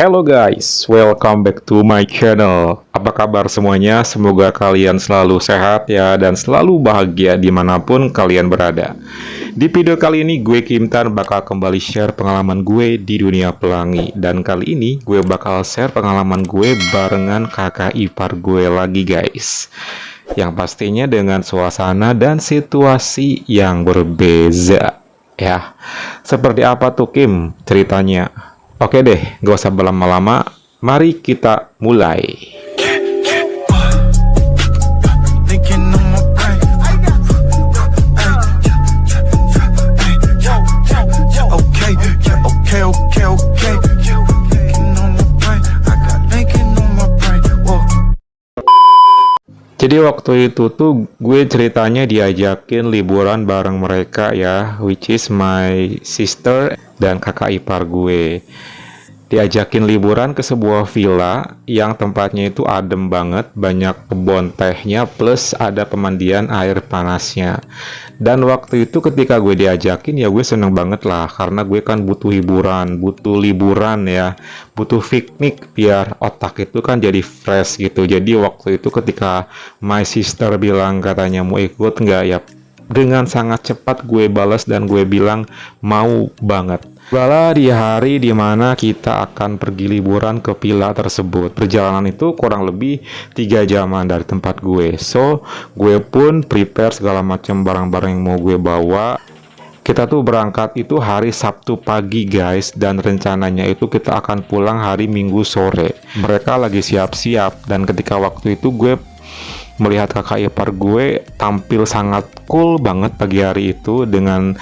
Hello guys, welcome back to my channel. Apa kabar semuanya? Semoga kalian selalu sehat ya dan selalu bahagia dimanapun kalian berada. Di video kali ini gue Kimtan bakal kembali share pengalaman gue di dunia pelangi. Dan kali ini gue bakal share pengalaman gue barengan kakak ipar gue lagi guys. Yang pastinya dengan suasana dan situasi yang berbeza ya. Seperti apa tuh Kim ceritanya? Oke deh, gak usah berlama-lama, mari kita mulai. Jadi waktu itu tuh gue ceritanya diajakin liburan bareng mereka ya, which is my sister dan kakak ipar gue. Diajakin liburan ke sebuah villa yang tempatnya itu adem banget, banyak kebun tehnya plus ada pemandian air panasnya. Dan waktu itu ketika gue diajakin ya gue seneng banget lah, karena gue kan butuh hiburan, butuh liburan ya, butuh piknik biar otak itu kan jadi fresh gitu. Jadi waktu itu ketika my sister bilang katanya mau ikut nggak, ya dengan sangat cepat gue balas dan gue bilang mau banget. Bala di hari dimana kita akan pergi liburan ke villa tersebut. Perjalanan itu kurang lebih 3 jaman dari tempat gue. So, gue pun prepare segala macam barang-barang yang mau gue bawa. Kita tuh berangkat itu hari Sabtu pagi guys, dan rencananya itu kita akan pulang hari Minggu sore. Mereka lagi siap-siap, dan ketika waktu itu gue melihat kakak ipar gue tampil sangat cool banget pagi hari itu dengan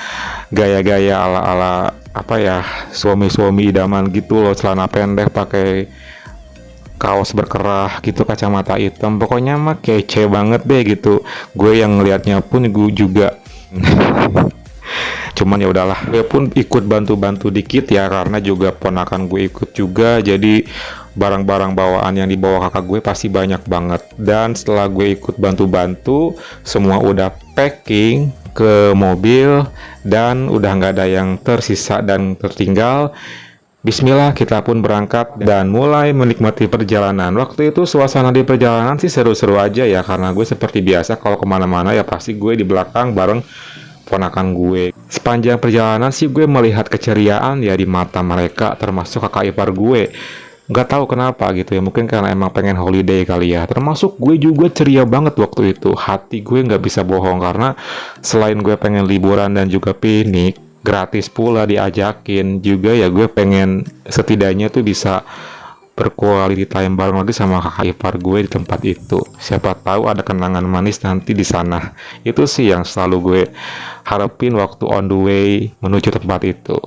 gaya-gaya ala-ala apa ya, suami-suami idaman gitu loh, celana pendek pakai kaos berkerah gitu, kacamata hitam, pokoknya mah kece banget deh gitu. Gue yang ngelihatnya pun gue juga cuman ya udahlah, gue pun ikut bantu-bantu dikit ya, karena juga ponakan gue ikut juga, jadi barang-barang bawaan yang dibawa kakak gue pasti banyak banget. Dan setelah gue ikut bantu-bantu, semua udah packing ke mobil dan udah nggak ada yang tersisa dan tertinggal. Bismillah, kita pun berangkat dan mulai menikmati perjalanan. Waktu itu suasana di perjalanan sih seru-seru aja ya, karena gue seperti biasa kalau kemana-mana ya pasti gue di belakang bareng ponakan gue. Sepanjang perjalanan sih gue melihat keceriaan ya di mata mereka, termasuk kakak ipar gue. Nggak tahu kenapa gitu ya, mungkin karena emang pengen holiday kali ya. Termasuk gue juga ceria banget waktu itu. Hati gue nggak bisa bohong, karena selain gue pengen liburan dan juga piknik, gratis pula diajakin juga ya, gue pengen setidaknya tuh bisa berquality time bareng lagi sama kakak ipar gue di tempat itu. Siapa tahu ada kenangan manis nanti di sana. Itu sih yang selalu gue harapin waktu on the way menuju tempat itu.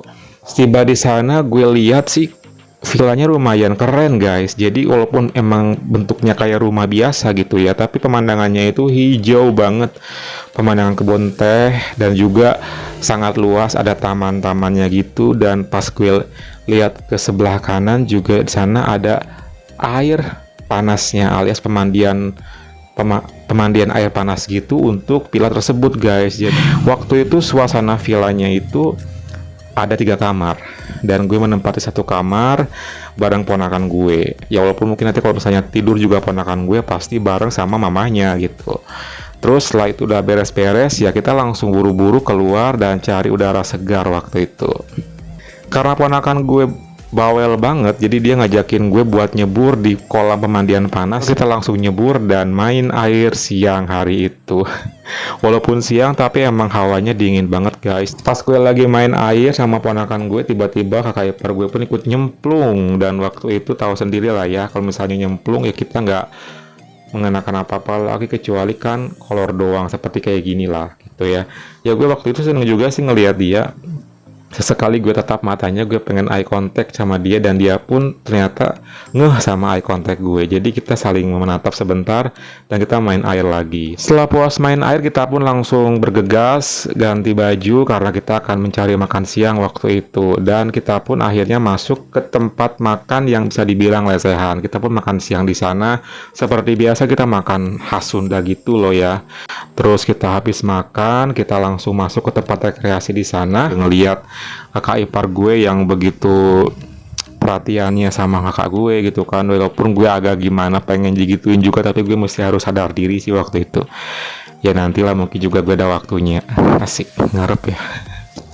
Tiba di sana gue lihat sih villanya lumayan keren guys. Jadi walaupun emang bentuknya kayak rumah biasa gitu ya, tapi pemandangannya itu hijau banget. Pemandangan kebun teh dan juga sangat luas, ada taman-tamannya gitu. Dan pas gue lihat ke sebelah kanan juga di sana ada air panasnya, alias pemandian air panas gitu untuk villa tersebut guys. Jadi waktu itu suasana villanya itu ada 3 kamar dan gue menempati 1 kamar bareng ponakan gue. Ya walaupun mungkin nanti kalau misalnya tidur juga ponakan gue pasti bareng sama mamahnya gitu. Terus setelah itu udah beres-beres ya, kita langsung buru-buru keluar dan cari udara segar waktu itu. Karena ponakan gue bawel banget, jadi dia ngajakin gue buat nyebur di kolam pemandian panas. Kita langsung nyebur dan main air siang hari itu. Walaupun siang tapi emang hawanya dingin banget guys. Pas gue lagi main air sama ponakan gue, tiba-tiba kakak ipar gue pun ikut nyemplung. Dan waktu itu tahu sendiri lah ya, kalau misalnya nyemplung ya kita nggak mengenakan apa-apa lagi kecuali kan kolor doang, seperti kayak gini lah gitu ya. Ya gue waktu itu seneng juga sih ngelihat dia. Sesekali gue tatap matanya, gue pengen eye contact sama dia, dan dia pun ternyata ngeh sama eye contact gue. Jadi kita saling menatap sebentar dan kita main air lagi. Setelah puas main air, kita pun langsung bergegas ganti baju karena kita akan mencari makan siang waktu itu. Dan kita pun akhirnya masuk ke tempat makan yang bisa dibilang lesehan. Kita pun makan siang di sana. Seperti biasa kita makan khas Sunda gitu loh ya. Terus kita habis makan, kita langsung masuk ke tempat rekreasi di sana, ngeliat kakak ipar gue yang begitu perhatiannya sama kakak gue gitu kan, walaupun gue agak gimana pengen digituin juga, tapi gue mesti harus sadar diri sih waktu itu. Ya nantilah mungkin juga gue ada waktunya. Asik ngarep ya.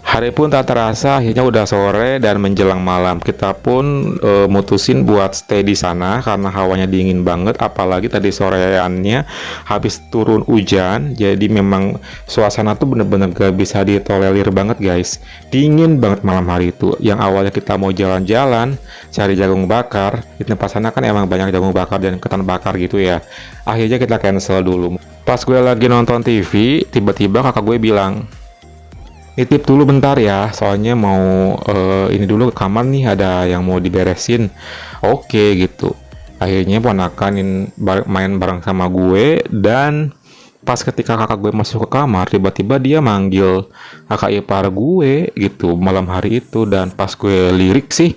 Hari pun tak terasa akhirnya udah sore dan menjelang malam. Kita pun mutusin buat stay di sana karena hawanya dingin banget. Apalagi tadi soreannya habis turun hujan. Jadi memang suasana tuh bener-bener gak bisa ditolerir banget guys. Dingin banget malam hari itu. Yang awalnya kita mau jalan-jalan cari jagung bakar. Di tempat sana kan emang banyak jagung bakar dan ketan bakar gitu ya. Akhirnya kita cancel dulu. Pas gue lagi nonton TV, tiba-tiba kakak gue bilang, "Nitip dulu bentar ya, soalnya mau ini dulu ke kamar nih, ada yang mau diberesin." Oke gitu. Akhirnya ponakan main bareng sama gue, dan pas ketika kakak gue masuk ke kamar, tiba-tiba dia manggil kakak ipar gue gitu malam hari itu. Dan pas gue lirik sih,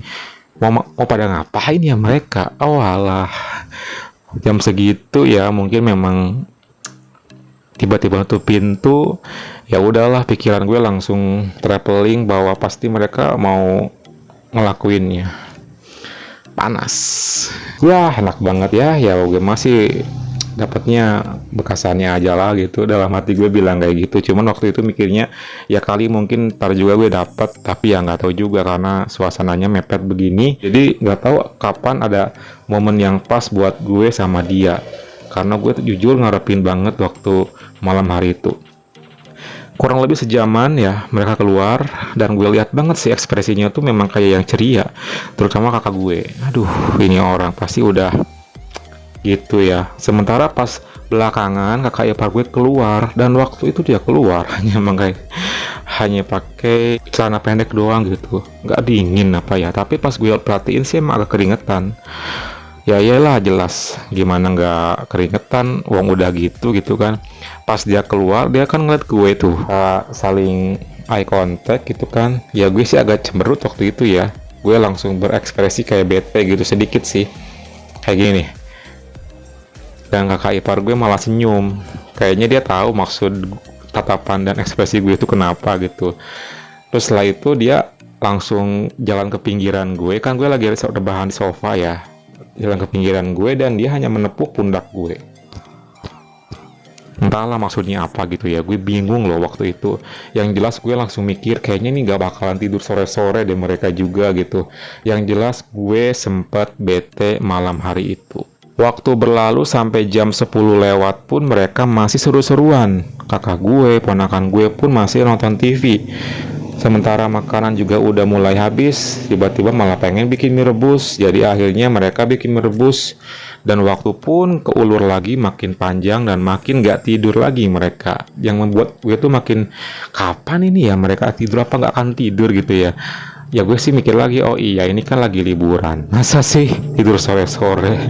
mau pada ngapain ya mereka? Oh alah, jam segitu ya, mungkin memang tiba-tiba tutup pintu. Ya udahlah, pikiran gue langsung traveling bahwa pasti mereka mau ngelakuinnya. Panas. Wah, enak banget ya. Ya gue masih dapatnya bekasannya aja lah gitu. Dalam hati gue bilang kayak gitu. Cuman waktu itu mikirnya ya kali mungkin ntar juga gue dapat, tapi ya nggak tahu juga karena suasananya mepet begini. Jadi nggak tahu kapan ada momen yang pas buat gue sama dia. Karena gue jujur ngarepin banget waktu malam hari itu. Kurang lebih sejaman ya mereka keluar, dan gue lihat banget sih ekspresinya tuh memang kayak yang ceria, terutama kakak gue. Aduh, ini orang pasti udah gitu ya. Sementara pas belakangan kakak ipar gue keluar, dan waktu itu dia keluar hanya pakai celana pendek doang gitu, nggak dingin apa ya. Tapi pas gue perhatiin sih emang agak keringetan. Ya iyalah, jelas gimana nggak keringetan, uang udah gitu kan. Pas dia keluar, dia kan ngeliat gue tuh, saling eye contact gitu kan. Ya gue sih agak cemberut waktu itu ya. Gue langsung berekspresi kayak bete gitu sedikit sih, kayak gini. Dan kakak ipar gue malah senyum, kayaknya dia tahu maksud tatapan dan ekspresi gue itu kenapa gitu. Terus setelah itu dia langsung jalan ke pinggiran gue, kan gue lagi rebahan di sofa ya. Jalan ke pinggiran gue, dan dia hanya menepuk pundak gue. Entahlah maksudnya apa gitu ya, gue bingung loh waktu itu. Yang jelas gue langsung mikir kayaknya nih gak bakalan tidur sore-sore deh mereka juga gitu. Yang jelas gue sempet bete malam hari itu. Waktu berlalu sampai jam 10 lewat pun mereka masih seru-seruan. Kakak gue, ponakan gue pun masih nonton TV. Sementara makanan juga udah mulai habis, tiba-tiba malah pengen bikin mie rebus. Jadi akhirnya mereka bikin mie rebus, dan waktu pun keulur lagi makin panjang dan makin gak tidur lagi mereka. Yang membuat gue tuh makin, kapan ini ya mereka tidur, apa gak akan tidur gitu ya. Ya gue sih mikir lagi, oh iya ini kan lagi liburan, masa sih tidur sore-sore.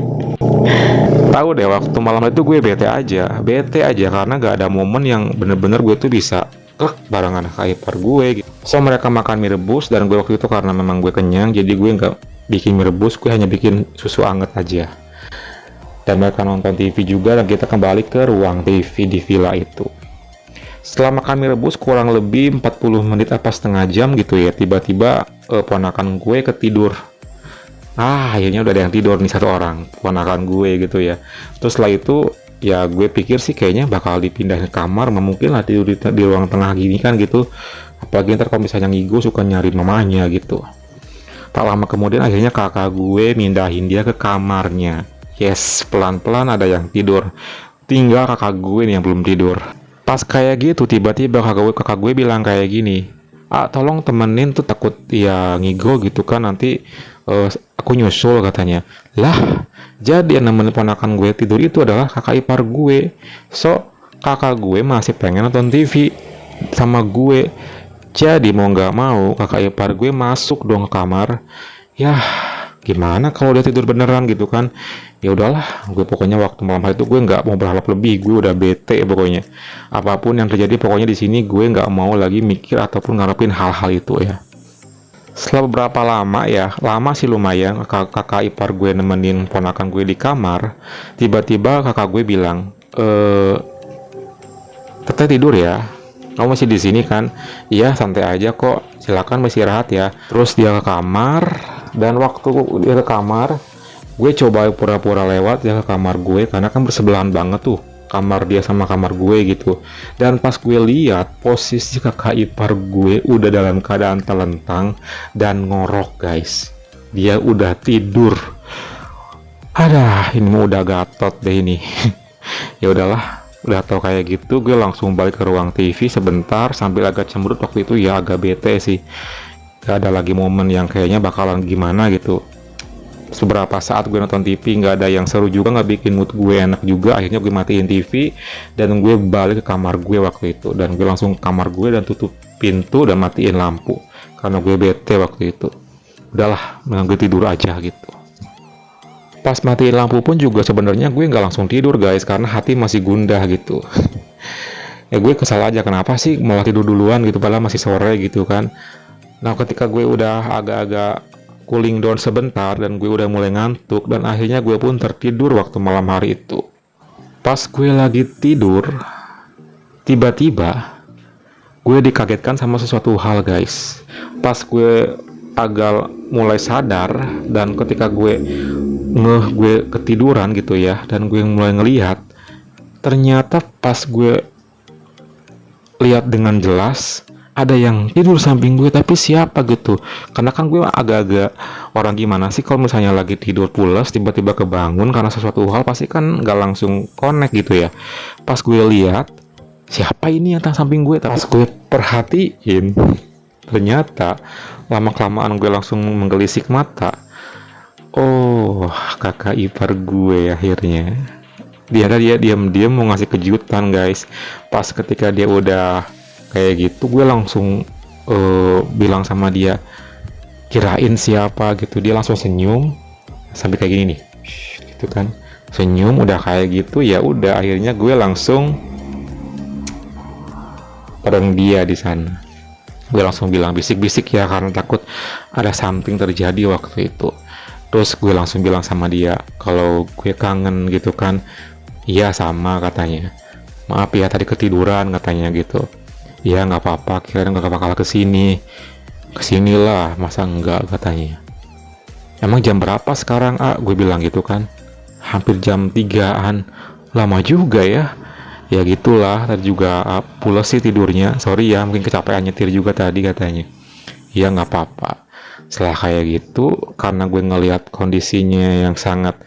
Tahu deh, waktu malam itu gue bete aja karena gak ada momen yang bener-bener gue tuh bisa barengan kakak ipar gue gitu. So mereka makan mie rebus, dan gue waktu itu karena memang gue kenyang, jadi gue nggak bikin mie rebus, gue hanya bikin susu anget aja. Dan mereka nonton TV juga, dan kita kembali ke ruang TV di villa itu. Setelah makan mie rebus kurang lebih 40 menit apa setengah jam gitu ya, tiba-tiba ponakan gue ketidur. Akhirnya udah ada yang tidur nih, satu orang, ponakan gue gitu ya. Terus setelah itu ya gue pikir sih kayaknya bakal dipindahin ke kamar, mungkin lah tidur di ruang tengah gini kan gitu. Apalagi ntar kalau misalnya ngigo suka nyari mamanya gitu. Tak lama kemudian akhirnya kakak gue mindahin dia ke kamarnya. Yes, pelan-pelan ada yang tidur. Tinggal kakak gue nih yang belum tidur. Pas kayak gitu tiba-tiba kakak gue bilang kayak gini, tolong temenin tuh, takut ya ngigo gitu kan, nanti aku nyusul katanya. Lah, jadi yang nemenin ponakan gue tidur itu adalah kakak ipar gue. So kakak gue masih pengen nonton TV sama gue. Jadi mau nggak mau kakak ipar gue masuk dong ke kamar. Ya gimana kalau dia tidur beneran gitu kan. Ya udahlah, gue pokoknya waktu malam hari itu gue nggak mau berharap lebih. Gue udah bete pokoknya. Apapun yang terjadi pokoknya di sini gue nggak mau lagi mikir ataupun ngarepin hal-hal itu ya. Setelah beberapa lama ya, lama sih lumayan, kakak ipar gue nemenin ponakan gue di kamar. Tiba-tiba kakak gue bilang, "Teteh tidur ya? Kamu masih di sini kan?" "Iya, santai aja kok. Silakan masih istirahat ya." Terus dia ke kamar, Dan waktu dia ke kamar, gue coba pura-pura lewat ya ke kamar gue, karena kan bersebelahan banget tuh kamar dia sama kamar gue gitu. Dan pas gue lihat, posisi kakak ipar gue udah dalam keadaan telentang dan ngorok guys. Dia udah tidur. Adah, ini mah udah gatot deh ini. Ya udahlah, udah tau kayak gitu, gue langsung balik ke ruang TV sebentar sambil agak cemberut waktu itu ya, agak bete sih. Gak ada lagi momen yang kayaknya bakalan gimana gitu. Seberapa saat gue nonton TV nggak ada yang seru juga, nggak bikin mood gue enak juga. Akhirnya gue matiin TV dan gue balik ke kamar gue waktu itu, dan gue langsung ke kamar gue dan tutup pintu dan matiin lampu karena gue bete waktu itu. Udahlah, gue tidur aja gitu. Pas matiin lampu pun juga sebenarnya gue nggak langsung tidur guys, karena hati masih gundah gitu. Ya gue kesal aja, kenapa sih malah tidur duluan gitu padahal masih sore gitu kan. Nah ketika gue udah agak-agak cooling down sebentar dan gue udah mulai ngantuk, dan akhirnya gue pun tertidur waktu malam hari itu. Pas gue lagi tidur, tiba-tiba gue dikagetkan sama sesuatu hal guys. Pas gue agak mulai sadar dan ketika gue ketiduran gitu ya, dan gue mulai ngelihat, ternyata pas gue lihat dengan jelas ada yang tidur samping gue, tapi siapa gitu. Karena kan gue agak-agak orang gimana sih kalau misalnya lagi tidur pules tiba-tiba kebangun karena sesuatu hal, pasti kan nggak langsung connect gitu ya. Pas gue lihat, siapa ini yang samping gue, pas gue perhatiin, ternyata lama-kelamaan gue langsung menggelisik mata. Oh, kakak ipar gue akhirnya. Dia diam-diam mau ngasih kejutan guys. Pas ketika dia udah kayak gitu, gue langsung bilang sama dia, kirain siapa gitu. Dia langsung senyum sampai kayak gini nih, gitu kan, senyum udah kayak gitu. Ya udah, akhirnya gue langsung bareng dia di sana. Gue langsung bilang bisik-bisik ya, karena takut ada something terjadi waktu itu. Terus gue langsung bilang sama dia kalau gue kangen gitu kan. Iya sama katanya, maaf ya tadi ketiduran katanya gitu. Ya nggak apa-apa, kirain nggak bakal kesinilah, masa enggak katanya. Emang jam berapa sekarang gue bilang gitu kan. Hampir jam 3-an, lama juga ya. Ya gitulah, tadi juga pulas sih tidurnya, sorry ya mungkin kecapean nyetir juga tadi katanya. Ya nggak apa-apa. Setelah kayak gitu, karena gue ngelihat kondisinya yang sangat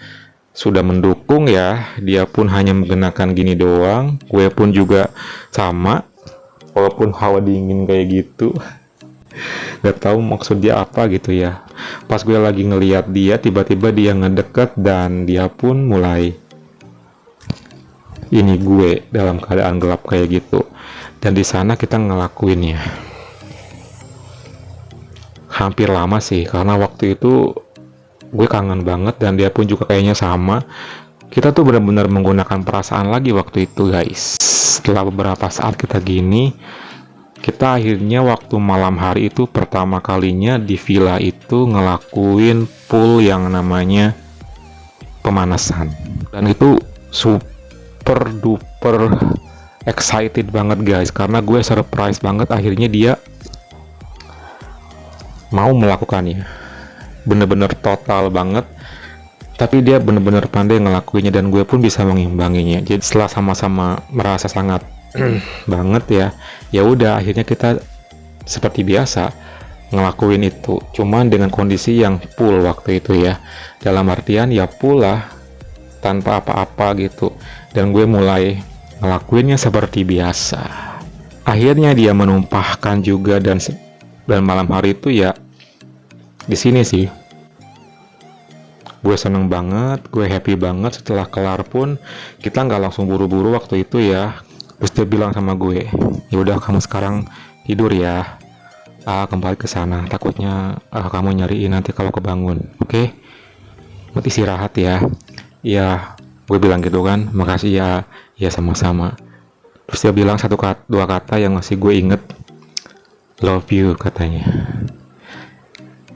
sudah mendukung ya, dia pun hanya menggunakan gini doang, gue pun juga sama. Walaupun hawa dingin kayak gitu, gak tahu maksud dia apa gitu ya. Pas gue lagi ngeliat dia, tiba-tiba dia ngedeket dan dia pun mulai ini gue dalam keadaan gelap kayak gitu. Dan di sana kita ngelakuinnya hampir lama sih, karena waktu itu gue kangen banget dan dia pun juga kayaknya sama. Kita tuh benar-benar menggunakan perasaan lagi waktu itu guys. Setelah beberapa saat kita gini, kita akhirnya waktu malam hari itu pertama kalinya di villa itu ngelakuin pool yang namanya pemanasan. Dan itu super duper excited banget guys, karena gue surprise banget akhirnya dia mau melakukannya. Bener-bener total banget, tapi dia bener-bener pandai ngelakuinnya dan gue pun bisa mengimbanginya. Jadi setelah sama-sama merasa sangat banget ya, ya udah akhirnya kita seperti biasa ngelakuin itu, cuman dengan kondisi yang full waktu itu ya, dalam artian ya full lah tanpa apa-apa gitu. Dan gue mulai ngelakuinnya seperti biasa. Akhirnya dia menumpahkan juga, dan malam hari itu ya di sini sih gue seneng banget, gue happy banget. Setelah kelar pun kita nggak langsung buru-buru waktu itu ya. Terus dia bilang sama gue, ya udah kamu sekarang tidur ya, kembali ke sana, takutnya kamu nyariin nanti kalau kebangun, oke? Berarti istirahat ya. Ya gue bilang gitu kan, makasih ya. Ya sama-sama. Terus dia bilang dua kata yang masih gue inget, love you katanya.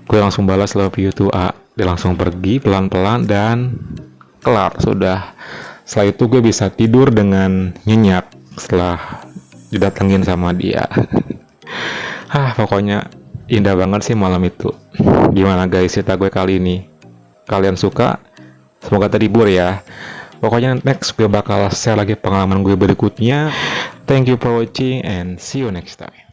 Gue langsung balas love you to dia langsung pergi pelan-pelan dan kelar sudah. Setelah itu gue bisa tidur dengan nyenyak setelah didatengin sama dia. Pokoknya indah banget sih malam itu. Gimana guys cerita gue kali ini? Kalian suka? Semoga terhibur ya. Pokoknya next gue bakal share lagi pengalaman gue berikutnya. Thank you for watching and see you next time.